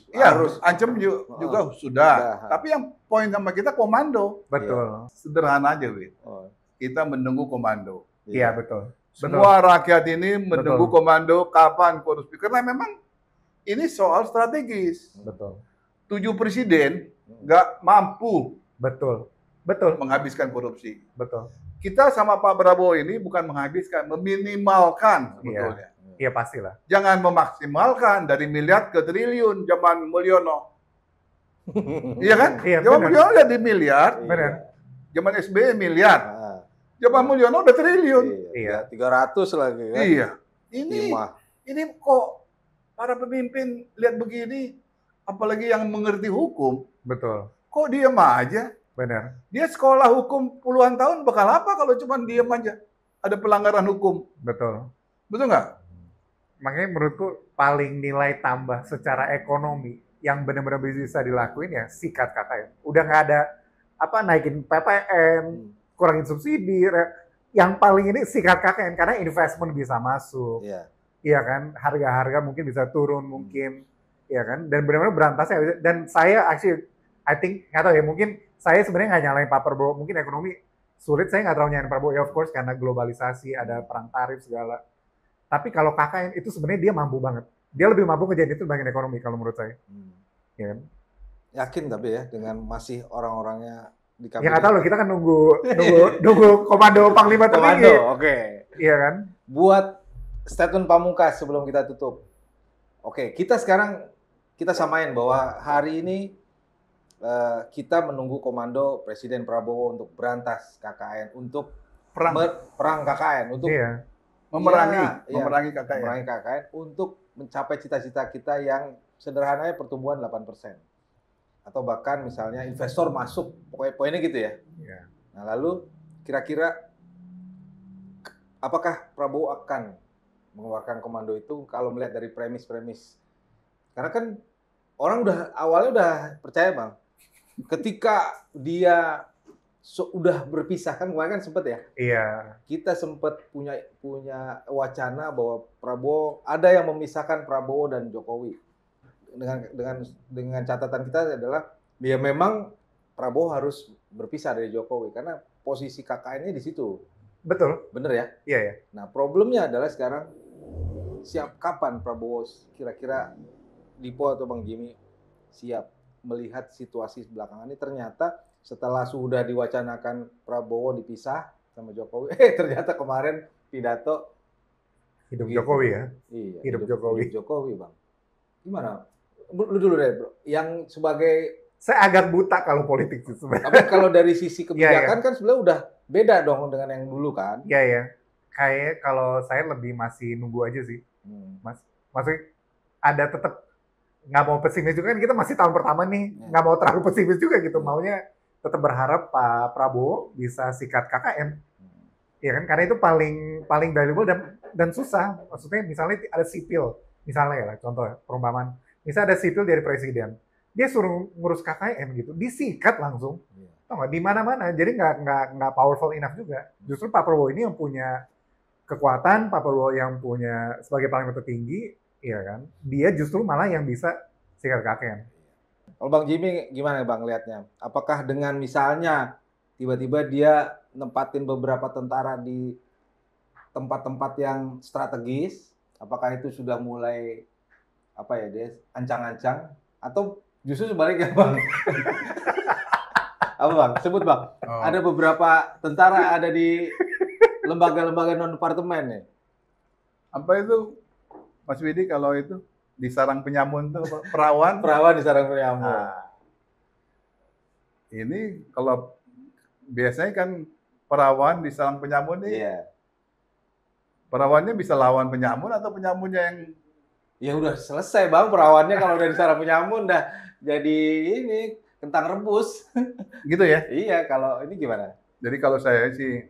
Ya, Harus. ancam juga sudah. Tapi yang poin sama kita komando. Betul. Sederhana aja, Win. Oh, Kita menunggu komando. Iya betul. Semua rakyat ini menunggu Betul. komando kapan korupsi. Karena memang ini soal strategis. Betul. 7 presiden nggak mampu Betul. Betul. menghabiskan korupsi. Betul. Kita sama Pak Prabowo ini bukan menghabiskan, meminimalkan sebetulnya. Iya pastilah. Jangan memaksimalkan dari miliar ke triliun zaman Mulyono. Iya kan? Iya, Zaman benar. Mulyono udah di miliar, Benar. zaman SBY miliar, Ah, zaman Mulyono udah triliun. iya. 300 lagi kan. Iya. Ini Lima. kok para pemimpin lihat begini, apalagi yang mengerti hukum, Betul. kok diam aja? Benar. Dia sekolah hukum puluhan tahun, bakal apa kalau cuma diam aja? Ada pelanggaran hukum. Betul. Betul nggak? Makanya menurutku paling nilai tambah secara ekonomi yang benar-benar bisa dilakuin ya sikat KKN. Udah nggak ada apa naikin PPN, kurangin subsidi. Yang paling ini sikat KKN karena investment bisa masuk. Iya. Iya kan, harga-harga mungkin bisa turun mungkin, iya kan, dan benar-benar berantasnya. Dan saya actually, I think nggak tahu ya, mungkin saya sebenarnya nggak nyalain Pak Prabowo, mungkin ekonomi sulit, saya nggak terlalu nyalain Prabowo, ya of course karena globalisasi, ada perang tarif segala. Tapi kalau KKN itu sebenarnya dia mampu banget, dia lebih mampu ngejalan itu bagian ekonomi kalau menurut saya, ya kan. Yakin tapi ya dengan masih orang-orangnya di Ya nggak tahu loh, kita kan nunggu komando Panglima tertinggi, Komando, oke. iya kan. Buat statement pamungkas sebelum kita tutup. Oke, kita sekarang kita samain bahwa hari ini kita menunggu komando Presiden Prabowo untuk berantas KKN, untuk Perang. perang KKN, untuk Iya, memerangi KKN. Memerangi KKN untuk mencapai cita-cita kita yang sederhananya pertumbuhan 8%. Atau bahkan misalnya investor masuk, pokoknya poinnya gitu ya. Iya. Nah, lalu kira-kira apakah Prabowo akan mengeluarkan komando itu kalau melihat dari premis-premis? Karena kan orang awalnya udah percaya, Bang. Ketika dia udah berpisah kan kemarin kan sempet ya. Iya. Kita sempat punya wacana bahwa Prabowo ada yang memisahkan Prabowo dan Jokowi. Dengan catatan kita adalah ya memang Prabowo harus berpisah dari Jokowi karena posisi KKN-nya di situ. Betul. Bener ya? Iya ya. Nah, problemnya adalah sekarang kapan Prabowo kira-kira Dipo atau Bang Jimmy siap melihat situasi belakangan ini. Ternyata setelah sudah diwacanakan Prabowo dipisah sama Jokowi, ternyata kemarin pidato Hidup begitu. Jokowi ya. Iya, Hidup Jokowi. Hidup Jokowi, Bang. Gimana? Lu dulu deh, Bro. Yang sebagai Saya agak buta kalau politik sih sebenarnya. tapi kalau dari sisi kebijakan Iya. kan sebenarnya udah beda dong dengan yang dulu kan. Iya ya. Kayak kalau saya lebih masih nunggu aja sih, Mas. Maksudnya ada tetap nggak mau pesimis juga kan, kita masih tahun pertama nih, nggak mau terlalu pesimis juga gitu. Maunya tetap berharap Pak Prabowo bisa sikat KKN. Ya kan, karena itu paling valuable dan susah. Maksudnya misalnya ada sipil, misalnya ya, contoh perumpamaan, misalnya ada sipil dari presiden, dia suruh ngurus KKN gitu, disikat langsung. Tau nggak, di mana-mana. Jadi nggak powerful enough juga. Justru Pak Prabowo ini yang punya kekuatan, Pak Prabowo yang punya sebagai paling tertinggi, ya kan, dia justru malah yang bisa sikat KKN. Kalau Bang Jimmy gimana Bang lihatnya? Apakah dengan misalnya tiba-tiba dia nempatin beberapa tentara di tempat-tempat yang strategis, apakah itu sudah mulai apa ya, dia ancang-ancang atau justru sebaliknya Bang? Apa Bang? Sebut Bang. Oh. Ada beberapa tentara ada di lembaga-lembaga non-departemen nih. Apa itu, Mas Widi, kalau itu di sarang penyamun tuh perawan? Perawan di sarang penyamun. Nah, ini kalau biasanya kan perawan di sarang penyamun nih, Iya. perawannya bisa lawan penyamun atau penyamunnya yang Ya udah selesai Bang, perawannya kalau udah di sarang penyamun udah jadi ini kentang rebus. gitu ya? Iya, kalau ini gimana? Jadi kalau saya sih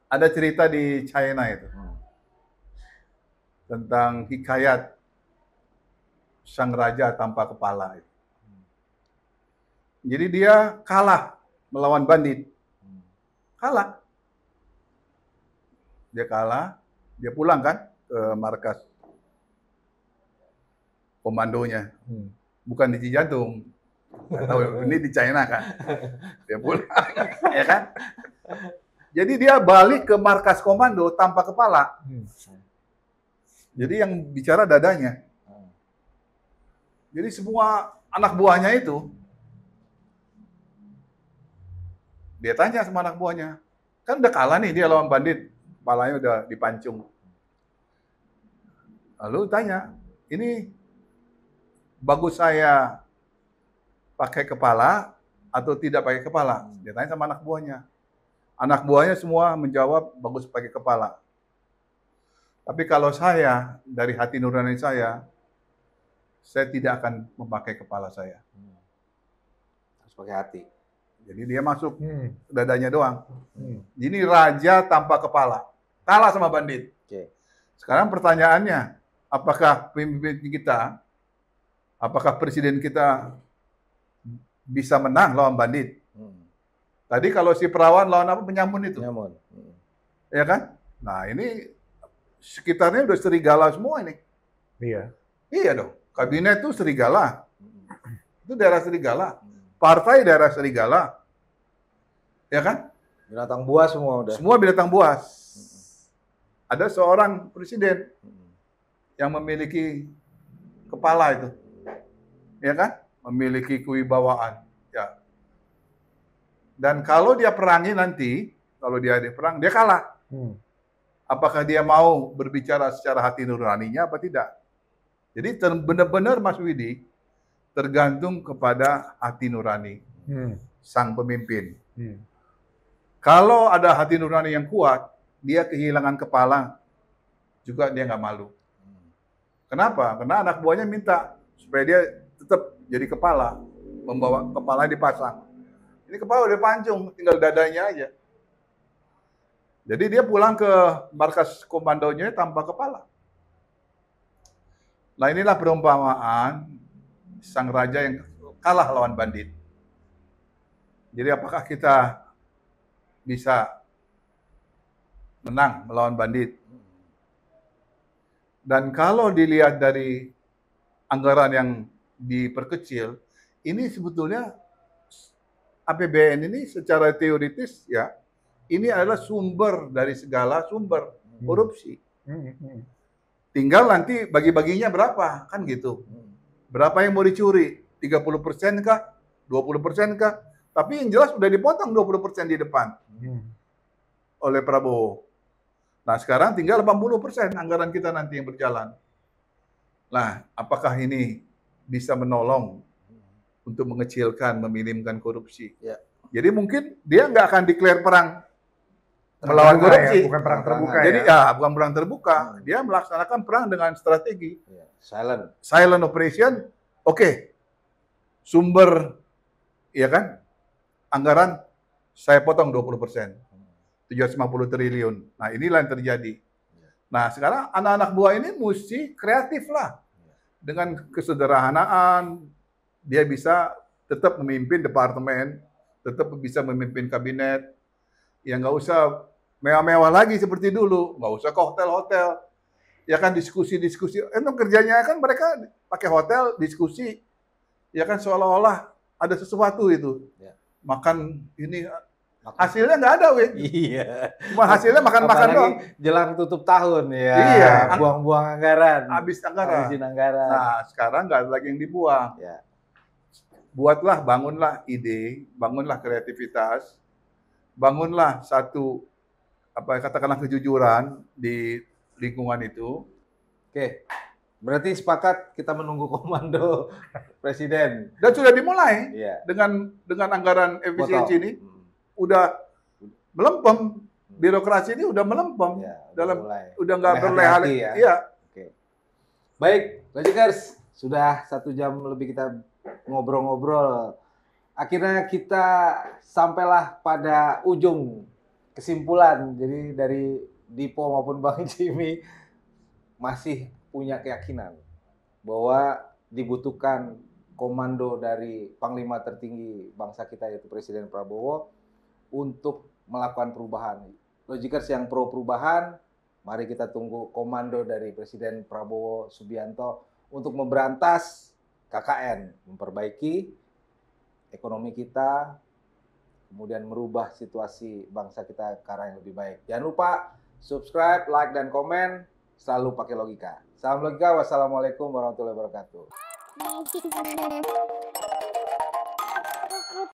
ada cerita di China itu tentang hikayat sang raja tanpa kepala itu. Jadi dia kalah melawan bandit. Kalah. Dia kalah, dia pulang kan ke markas komandonya. Bukan di Cijantung. Nggak tahu, ini di China kan. Dia pulang, ya kan? Jadi dia balik ke markas komando tanpa kepala. Jadi yang bicara dadanya. Jadi semua anak buahnya itu, dia tanya sama anak buahnya, kan udah kalah nih dia lawan bandit, kepalanya udah dipancung. Lalu tanya, ini bagus saya pakai kepala atau tidak pakai kepala? Dia tanya sama anak buahnya. Anak buahnya semua menjawab bagus pakai kepala. Tapi kalau saya, dari hati nurani saya tidak akan memakai kepala saya. Harus pakai hati. Jadi dia masuk dadanya doang. Ini raja tanpa kepala. Kalah sama bandit. Oke. Sekarang pertanyaannya, apakah pemimpin kita, apakah presiden kita bisa menang lawan bandit? Tadi kalau si perawan lawan apa? Penyamun itu. Penyamun. Ya kan? Nah ini sekitarnya udah serigala semua ini. Iya. Iya dong. Kabinet itu serigala. Itu daerah serigala. Partai daerah serigala. Ya kan? Binatang buas semua udah. Semua binatang buas. Ada seorang presiden yang memiliki kepala itu. Ya kan? Memiliki kewibawaan. Ya. Dan kalau dia perangi nanti, kalau dia perang, dia kalah. Apakah dia mau berbicara secara hati nuraninya apa tidak? Jadi benar-benar Mas Widi tergantung kepada hati nurani sang pemimpin. Kalau ada hati nurani yang kuat, dia kehilangan kepala, juga dia nggak malu. Kenapa? Karena anak buahnya minta supaya dia tetap jadi kepala, membawa kepala dipasang. Ini kepala udah pancung, tinggal dadanya aja. Jadi dia pulang ke markas komandonya tanpa kepala. Nah inilah perumpamaan sang raja yang kalah lawan bandit. Jadi apakah kita bisa menang melawan bandit? Dan kalau dilihat dari anggaran yang diperkecil, ini sebetulnya APBN ini secara teoritis ya, ini adalah sumber dari segala sumber korupsi. Tinggal nanti bagi-baginya berapa, kan gitu. Berapa yang mau dicuri? 30% kah? 20% kah? Tapi yang jelas sudah dipotong 20% di depan oleh Prabowo. Nah sekarang tinggal 80% anggaran kita nanti yang berjalan. Nah apakah ini bisa menolong untuk mengecilkan, meminimkan korupsi? Ya. Jadi mungkin dia nggak akan declare perang melawan korupsi. Ya, bukan perang terbuka. Jadi ya. bukan perang terbuka. Dia melaksanakan perang dengan strategi. Ya. Silent Operation, oke. Sumber, ya kan, anggaran saya potong 20%. 750 triliun. Nah inilah yang terjadi. Nah sekarang anak-anak buah ini mesti kreatif lah. Dengan kesederhanaan, dia bisa tetap memimpin departemen, tetap bisa memimpin kabinet, ya nggak usah mewah-mewah lagi seperti dulu, nggak usah ke hotel-hotel, ya kan diskusi-diskusi, emang kerjanya kan mereka pakai hotel, diskusi, ya kan seolah-olah ada sesuatu itu, makan ini, hasilnya nggak ada, Win. Iya. Cuma hasilnya makan-makan doang. Jelang tutup tahun ya. Iya. Buang-buang anggaran. Habis anggaran. Habisin anggaran. Nah sekarang nggak ada lagi yang dibuang. Ya. Buatlah, bangunlah ide, bangunlah kreativitas, bangunlah satu katakanlah kejujuran di lingkungan itu. Oke, berarti sepakat kita menunggu komando presiden. Dan sudah dimulai Iya. dengan anggaran efisiensi Potong. ini, udah melempem, birokrasi ini udah melempem, Ya, udah nggak berleha-leha. ya. Iya. Oke. Baik, Logikers, sudah 1 jam lebih kita ngobrol-ngobrol. Akhirnya kita sampailah pada ujung kesimpulan. Jadi dari Dipo maupun Bang Jimmy masih punya keyakinan bahwa dibutuhkan komando dari Panglima tertinggi bangsa kita yaitu Presiden Prabowo untuk melakukan perubahan. Logikers yang pro perubahan, mari kita tunggu komando dari Presiden Prabowo Subianto untuk memberantas KKN, memperbaiki ekonomi kita, kemudian merubah situasi bangsa kita ke arah yang lebih baik. Jangan lupa subscribe, like, dan komen. Selalu pakai logika. Salam logika. Wassalamualaikum warahmatullahi wabarakatuh.